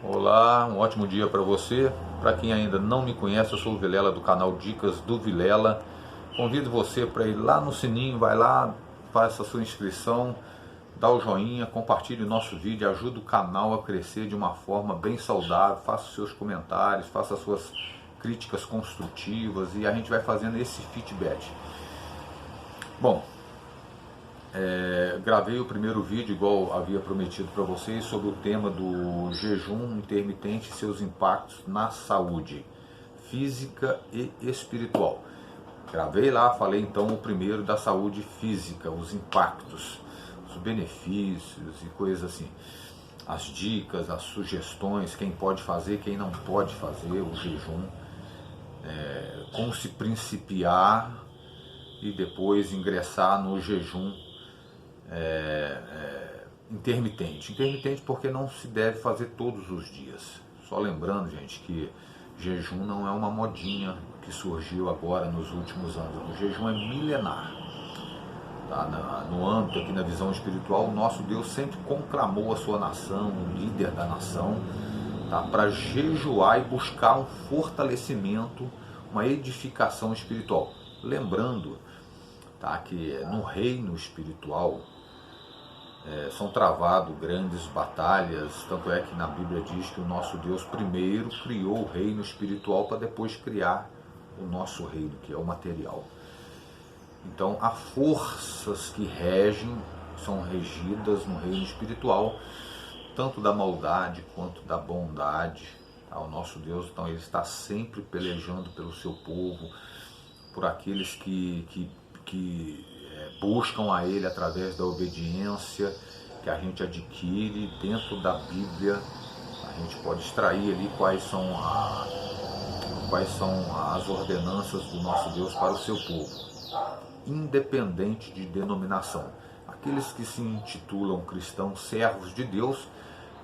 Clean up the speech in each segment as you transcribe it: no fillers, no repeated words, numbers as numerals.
Olá, um ótimo dia para você. Para quem ainda não me conhece, eu sou o Vilela do canal Dicas do Vilela. Convido você para ir lá no sininho, vai lá, faça a sua inscrição, dá o joinha, compartilhe o nosso vídeo, ajuda o canal a crescer de uma forma bem saudável, faça os seus comentários, faça as suas críticas construtivas e a gente vai fazendo esse feedback. Bom, gravei o primeiro vídeo, igual havia prometido para vocês, sobre o tema do jejum intermitente e seus impactos na saúde física e espiritual. Gravei lá, falei então o primeiro da saúde física, os impactos, os benefícios e coisas assim. As dicas, as sugestões, quem pode fazer, quem não pode fazer o jejum, como se principiar e depois ingressar no jejum intermitente. Intermitente porque não se deve fazer todos os dias. Só lembrando, gente, que jejum não é uma modinha que surgiu agora nos últimos anos. O jejum é milenar. Tá? No âmbito aqui, na visão espiritual, o nosso Deus sempre conclamou a sua nação, o líder da nação, tá? Para jejuar e buscar um fortalecimento, uma edificação espiritual. Lembrando, tá, que no reino espiritual são travadas grandes batalhas, tanto é que na Bíblia diz que o nosso Deus primeiro criou o reino espiritual para depois criar o nosso reino, que é o material. Então, há forças que regem, são regidas no reino espiritual, tanto da maldade quanto da bondade. Tá? O nosso Deus, então, ele está sempre pelejando pelo seu povo, por aqueles que buscam a Ele através da obediência que a gente adquire dentro da Bíblia. A gente pode extrair ali quais são as ordenanças do nosso Deus para o seu povo, independente de denominação. Aqueles que se intitulam cristãos, servos de Deus,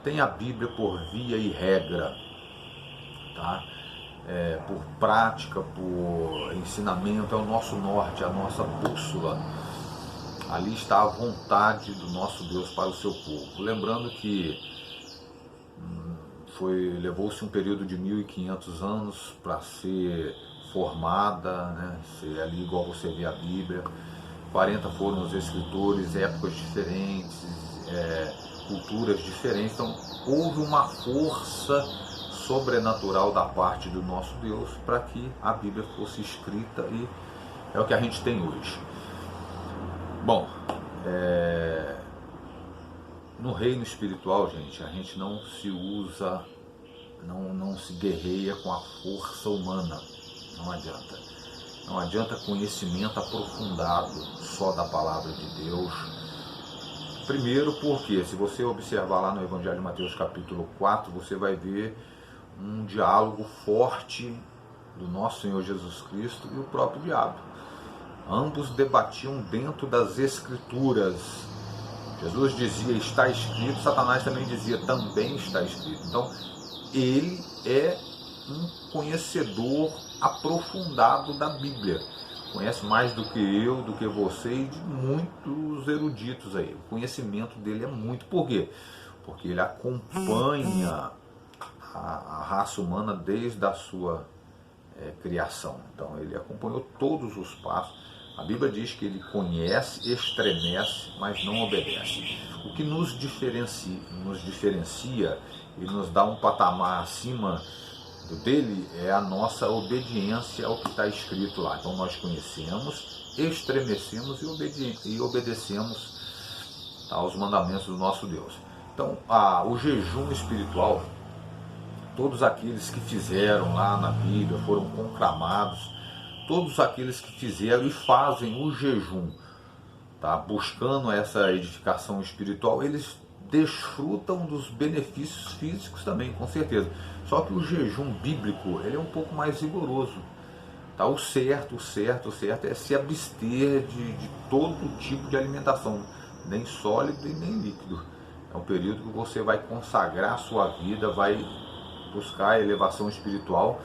têm a Bíblia por via e regra, tá? Por prática, por ensinamento, é o nosso norte, a nossa bússola. Ali está a vontade do nosso Deus para o seu povo. Lembrando que levou-se um período de 1500 anos para ser formada, né? Ser ali igual você vê a Bíblia. 40 foram os escritores, épocas diferentes, culturas diferentes. Então houve uma força sobrenatural da parte do nosso Deus para que a Bíblia fosse escrita, e é o que a gente tem hoje. Bom, no reino espiritual, gente, a gente não se usa, não se guerreia com a força humana, não adianta. Não adianta conhecimento aprofundado só da palavra de Deus. Primeiro porque, se você observar lá no Evangelho de Mateus capítulo 4, você vai ver um diálogo forte do nosso Senhor Jesus Cristo e o próprio diabo. Ambos debatiam dentro das Escrituras. Jesus dizia, está escrito, Satanás também dizia, também está escrito. Então, ele é um conhecedor aprofundado da Bíblia. Conhece mais do que eu, do que você e de muitos eruditos aí. O conhecimento dele é muito. Por quê? Porque ele acompanha a raça humana desde a sua criação. Então ele acompanhou todos os passos. A Bíblia diz que ele conhece, estremece, mas não obedece. O que nos diferencia e nos dá um patamar acima dele é a nossa obediência ao que está escrito lá. Então nós conhecemos, estremecemos e obedecemos aos mandamentos do nosso Deus. Então o jejum espiritual, todos aqueles que fizeram lá na Bíblia, foram conclamados, todos aqueles que fizeram e fazem o jejum, tá, buscando essa edificação espiritual, eles desfrutam dos benefícios físicos também, com certeza. Só que o jejum bíblico, ele é um pouco mais rigoroso. Tá? O certo é se abster de todo tipo de alimentação, nem sólido e nem líquido. É um período que você vai consagrar a sua vida, vai buscar a elevação espiritual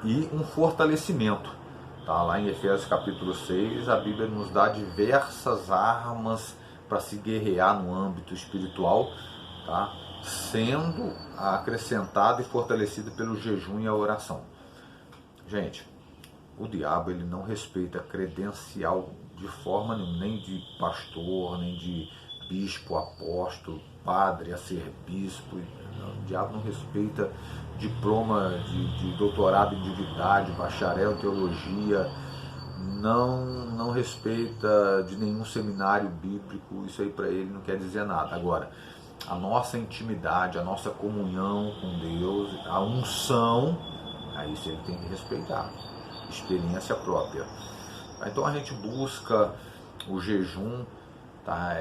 e um fortalecimento. Tá? Lá em Efésios capítulo 6, a Bíblia nos dá diversas armas para se guerrear no âmbito espiritual, tá? sendo acrescentada e fortalecida pelo jejum e a oração. Gente, o diabo ele não respeita credencial de forma nenhuma, nem de pastor, nem de bispo, apóstolo, padre a ser bispo. O diabo não respeita diploma de doutorado em divindade, bacharel em teologia, não respeita de nenhum seminário bíblico. Isso aí para ele não quer dizer nada. Agora, a nossa intimidade, a nossa comunhão com Deus, a unção, aí isso ele tem que respeitar, experiência própria. Então a gente busca o jejum, tá,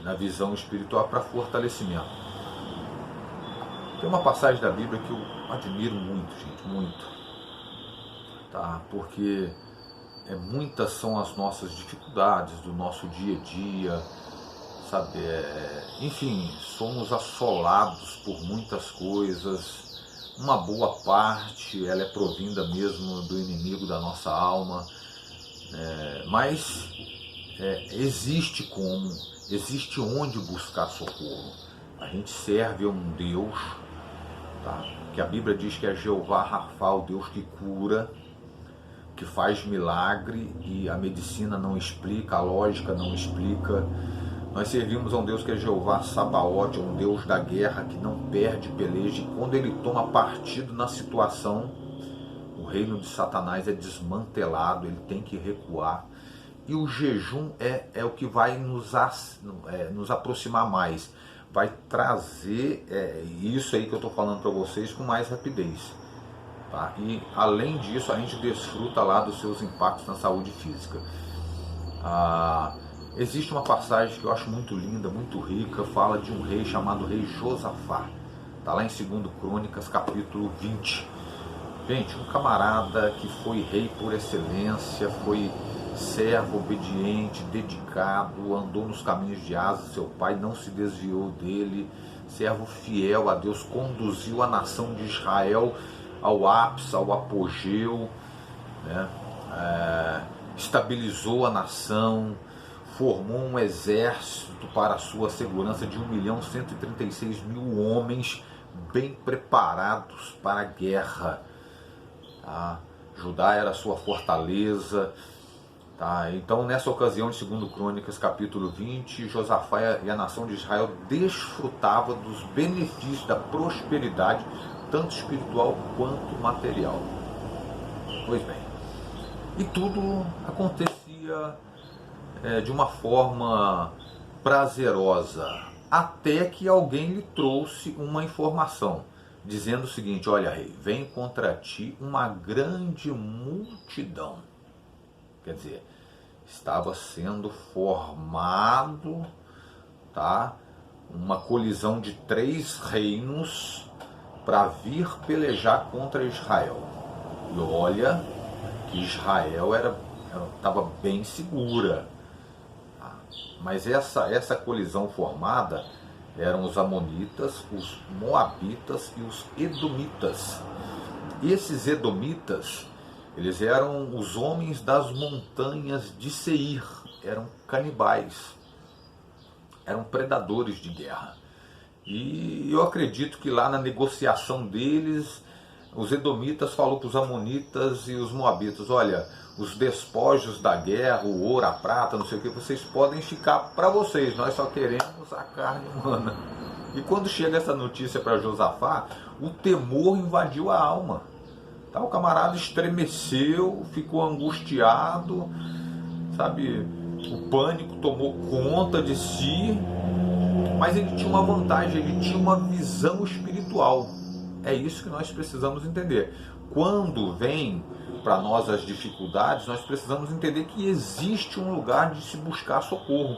na visão espiritual para fortalecimento. Tem uma passagem da Bíblia que eu admiro muito, gente, muito, tá? Porque muitas são as nossas dificuldades do nosso dia a dia, sabe? Enfim, somos assolados por muitas coisas. Uma boa parte ela é provinda mesmo do inimigo da nossa alma, mas existe onde buscar socorro. A gente serve a um Deus, tá, que a Bíblia diz que é Jeová Rafá, o Deus que cura, que faz milagre, e a medicina não explica, a lógica não explica. Nós servimos a um Deus que é Jeová Sabaote, um Deus da guerra que não perde peleja, e quando ele toma partido na situação, o reino de Satanás é desmantelado, ele tem que recuar. E o jejum é o que vai nos aproximar mais, vai trazer isso aí que eu estou falando para vocês com mais rapidez. Tá? E além disso, a gente desfruta lá dos seus impactos na saúde física. Existe uma passagem que eu acho muito linda, muito rica, fala de um rei chamado rei Josafá. Está lá em 2 Crônicas, capítulo 20. Gente, um camarada que foi rei por excelência, foi servo obediente, dedicado, andou nos caminhos de Asa, seu pai, não se desviou dele, servo fiel a Deus, conduziu a nação de Israel ao ápice, ao apogeu, né? Estabilizou a nação, formou um exército para a sua segurança de 1.136.000 homens bem preparados para a guerra. Tá? Judá era a sua fortaleza. Tá? Então, nessa ocasião, de 2 Crônicas, capítulo 20, Josafá e a nação de Israel desfrutavam dos benefícios da prosperidade, tanto espiritual quanto material. Pois bem, e tudo acontecia de uma forma prazerosa, até que alguém lhe trouxe uma informação, dizendo o seguinte: olha, rei, vem contra ti uma grande multidão. Quer dizer, estava sendo formado, tá, uma colisão de 3 reinos para vir pelejar contra Israel. E olha que Israel estava bem segura. Mas essa colisão formada eram os amonitas, os moabitas e os edomitas. Esses edomitas, eles eram os homens das montanhas de Seir, eram canibais, eram predadores de guerra. E eu acredito que lá na negociação deles, os edomitas falaram para os amonitas e os moabitas: olha, os despojos da guerra, o ouro, a prata, não sei o que, vocês podem ficar para vocês, nós só queremos a carne humana. E quando chega essa notícia para Josafá, o temor invadiu a alma. Tá? O camarada estremeceu, ficou angustiado, sabe? O pânico tomou conta de si, mas ele tinha uma vantagem, ele tinha uma visão espiritual. É isso que nós precisamos entender. Quando vem para nós as dificuldades, nós precisamos entender que existe um lugar de se buscar socorro.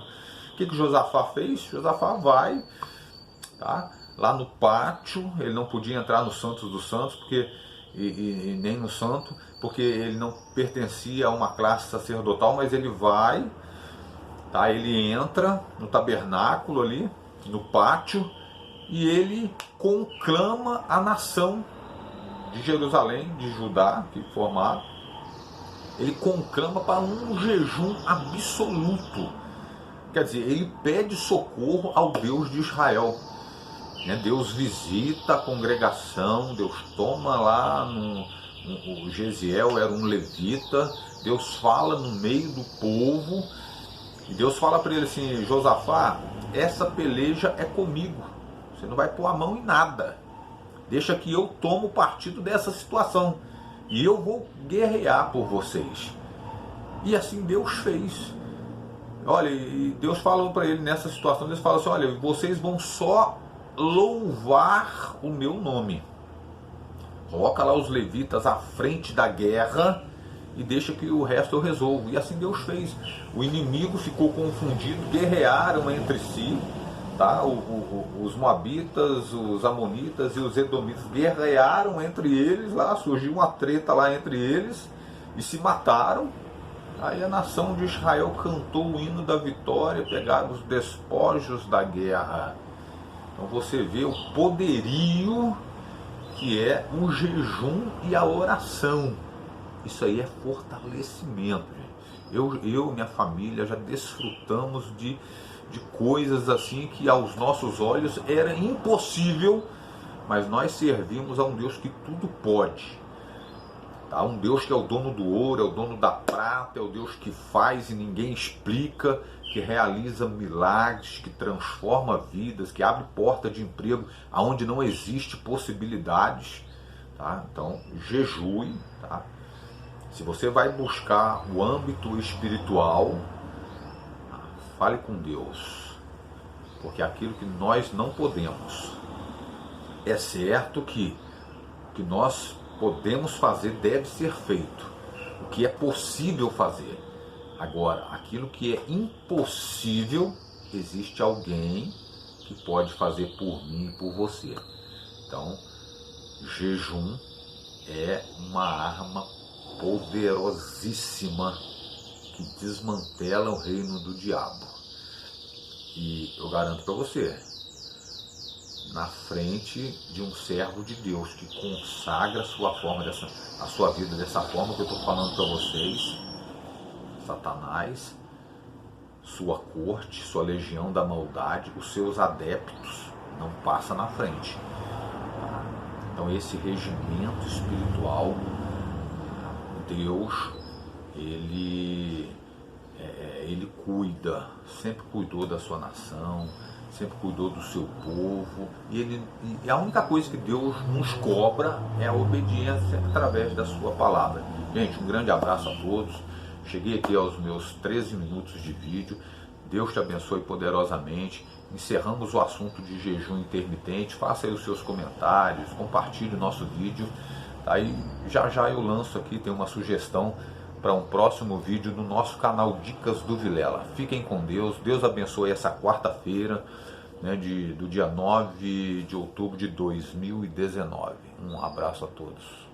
O que Josafá fez? Josafá vai, tá, lá no pátio, ele não podia entrar no Santos dos Santos, e nem no santo, porque ele não pertencia a uma classe sacerdotal, mas ele vai, tá, ele entra no tabernáculo ali, no pátio, e ele conclama a nação de Jerusalém, de Judá, que formaram. Ele conclama para um jejum absoluto. Quer dizer, ele pede socorro ao Deus de Israel. né? Deus visita a congregação, Deus toma lá, o Gesiel era um levita, Deus fala no meio do povo, e Deus fala para ele assim: Josafá, essa peleja é comigo, você não vai pôr a mão em nada, deixa que eu tomo partido dessa situação, e eu vou guerrear por vocês. E assim Deus fez. Olha, e Deus falou para ele nessa situação, Deus falou assim: olha, vocês vão só louvar o meu nome. Coloca lá os levitas à frente da guerra e deixa que o resto eu resolvo. E assim Deus fez. O inimigo ficou confundido, guerrearam entre si, tá? Os moabitas, os amonitas e os edomitas guerrearam entre eles lá, surgiu uma treta lá entre eles e se mataram. Aí a nação de Israel cantou o hino da vitória, pegaram os despojos da guerra. Então você vê o poderio que é o jejum e a oração. Isso aí é fortalecimento, gente. Eu e minha família já desfrutamos de coisas assim que aos nossos olhos era impossível, mas nós servimos a um Deus que tudo pode. Tá? Um Deus que é o dono do ouro, é o dono da prata, é o Deus que faz e ninguém explica, que realiza milagres, que transforma vidas, que abre porta de emprego aonde não existe possibilidades. Tá? Então, jejue. Tá? Se você vai buscar o âmbito espiritual, fale com Deus, porque aquilo que nós não podemos, é certo que nós podemos fazer deve ser feito, o que é possível fazer. Agora, aquilo que é impossível, existe alguém que pode fazer por mim e por você. Então, jejum é uma arma poderosíssima que desmantela o reino do diabo. E eu garanto para você, na frente de um servo de Deus que consagra a sua vida dessa forma que eu estou falando para vocês, Satanás, sua corte, sua legião da maldade, os seus adeptos, não passa na frente. Então esse regimento espiritual, Deus, ele cuida, sempre cuidou da sua nação, sempre cuidou do seu povo, e a única coisa que Deus nos cobra é a obediência através da sua palavra. Gente, um grande abraço a todos. Cheguei aqui aos meus 13 minutos de vídeo. Deus te abençoe poderosamente. Encerramos o assunto de jejum intermitente. Faça aí os seus comentários, compartilhe o nosso vídeo. Aí já eu lanço aqui, tem uma sugestão para um próximo vídeo no nosso canal Dicas do Vilela. Fiquem com Deus. Deus abençoe essa quarta-feira, né, do dia 9 de outubro de 2019. Um abraço a todos.